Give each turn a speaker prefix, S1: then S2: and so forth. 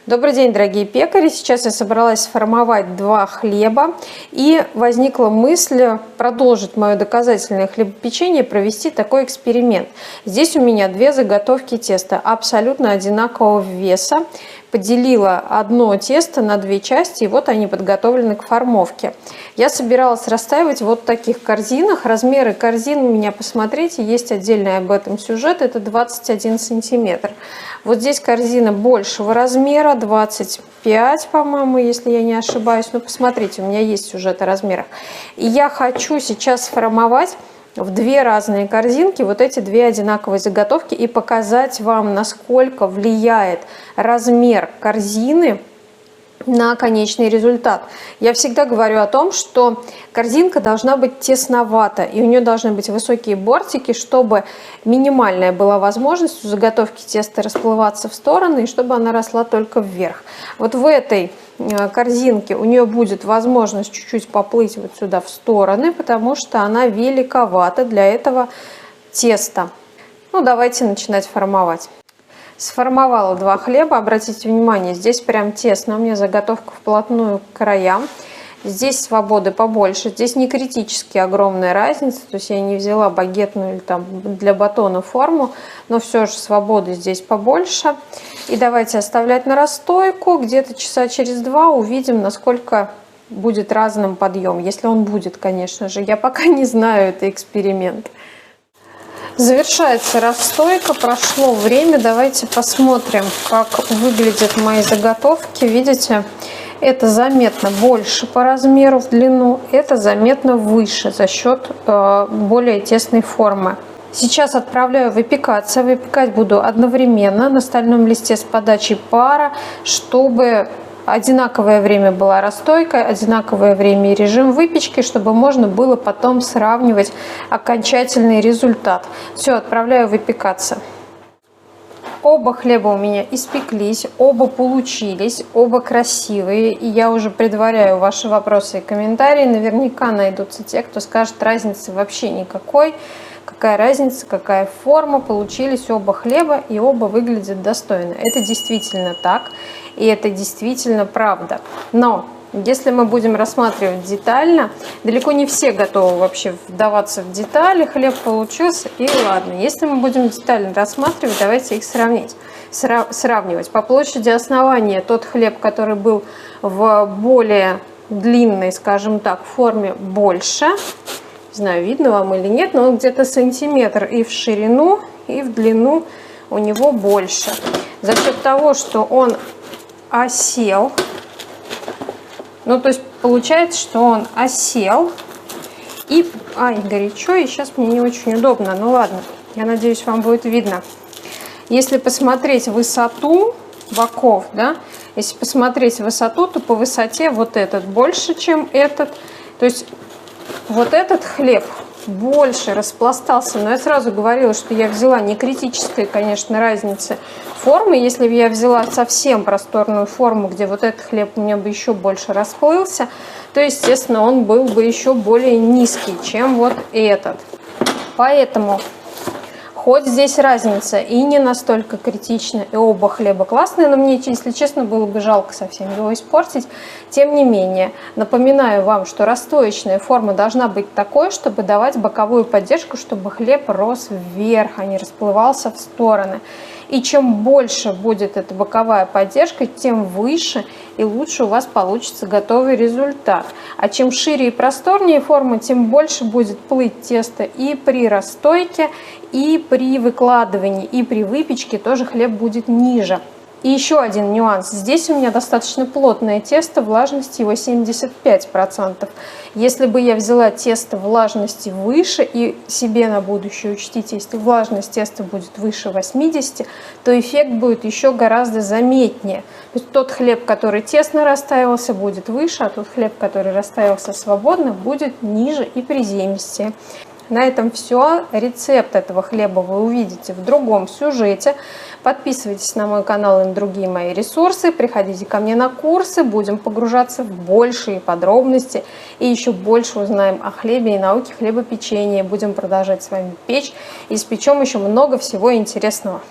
S1: Добрый день, дорогие пекари! Сейчас я собралась сформовать два хлеба, и возникла мысль продолжить мое доказательное хлебопечение, провести такой эксперимент. Здесь у меня две заготовки теста абсолютно одинакового веса. Поделила одно тесто на две части, и вот они подготовлены к формовке. Я собиралась расстаивать вот в таких корзинах. Размеры корзин у меня, посмотрите, есть отдельный об этом сюжет, это 21 сантиметр. Вот здесь корзина большего размера, 25, по-моему, если я не ошибаюсь. Но посмотрите, у меня есть сюжет о размерах. И я хочу сейчас сформовать в две разные корзинки вот эти две одинаковые заготовки и показать вам, насколько влияет размер корзины на конечный результат. Я всегда говорю о том, что корзинка должна быть тесновата, и у нее должны быть высокие бортики, чтобы минимальная была возможность у заготовки теста расплываться в стороны, и чтобы она росла только вверх. Вот в этой корзинке у нее будет возможность чуть-чуть поплыть вот сюда в стороны, потому что она великовата для этого теста. Ну, давайте начинать формовать. Сформовала два хлеба. Обратите внимание, здесь прям тесно. У меня заготовка вплотную к краям. Здесь свободы побольше. Здесь не критически огромная разница. То есть я не взяла багетную или там для батона форму. Но все же свободы здесь побольше. И давайте оставлять на расстойку. Где-то часа через два увидим, насколько будет разным подъем. Если он будет, конечно же. Я пока не знаю, это эксперимент. Завершается расстойка, прошло время. Давайте посмотрим, как выглядят мои заготовки. Видите, это заметно больше по размеру в длину, это заметно выше за счет более тесной формы. Сейчас отправляю выпекаться. Выпекать буду одновременно на стальном листе с подачей пара, чтобы одинаковое время была расстойка, одинаковое время и режим выпечки, чтобы можно было потом сравнивать окончательный результат. Все, отправляю выпекаться. Оба хлеба у меня испеклись, оба получились, оба красивые. И я уже предваряю ваши вопросы и комментарии. Наверняка найдутся те, кто скажет, разницы вообще никакой. Какая разница, какая форма, получились оба хлеба и оба выглядят достойно. Это действительно так, и это действительно правда. Но если мы будем рассматривать детально, далеко не все готовы вообще вдаваться в детали. Хлеб получился, и ладно. Если мы будем детально рассматривать, давайте их сравнивать. По площади основания тот хлеб, который был в более длинной, скажем так, форме, больше. Не знаю, видно вам или нет, но он где-то сантиметр и в ширину, и в длину у него больше. За счет того, что он осел, ну то есть получается, что он осел, и, горячо, и сейчас мне не очень удобно, ну ладно, я надеюсь, вам будет видно. Если посмотреть высоту боков, да, если посмотреть высоту, то по высоте вот этот больше, чем этот, то есть вот этот хлеб больше распластался, но я сразу говорила, что я взяла не критической, конечно, разницы формы. Если бы я взяла совсем просторную форму, где вот этот хлеб у меня бы еще больше расплылся, то, естественно, он был бы еще более низкий, чем вот этот. Поэтому хоть здесь разница и не настолько критична, и оба хлеба классные, но мне, если честно, было бы жалко совсем его испортить. Тем не менее, напоминаю вам, что расстоечная форма должна быть такой, чтобы давать боковую поддержку, чтобы хлеб рос вверх, а не расплывался в стороны. И чем больше будет эта боковая поддержка, тем выше и лучше у вас получится готовый результат. А чем шире и просторнее форма, тем больше будет плыть тесто и при расстойке, и при выкладывании, и при выпечке тоже хлеб будет ниже. И еще один нюанс. Здесь у меня достаточно плотное тесто, влажность его 75%. Если бы я взяла тесто влажности выше, и себе на будущее учтите, если влажность теста будет выше 80, то эффект будет еще гораздо заметнее. То есть тот хлеб, который тесно растаивался, будет выше, а тот хлеб, который растаивался свободно, будет ниже и приземистее. На этом все. Рецепт этого хлеба вы увидите в другом сюжете. Подписывайтесь на мой канал и на другие мои ресурсы. Приходите ко мне на курсы. Будем погружаться в большие подробности. И еще больше узнаем о хлебе и науке хлебопечения. Будем продолжать с вами печь. И испечем еще много всего интересного.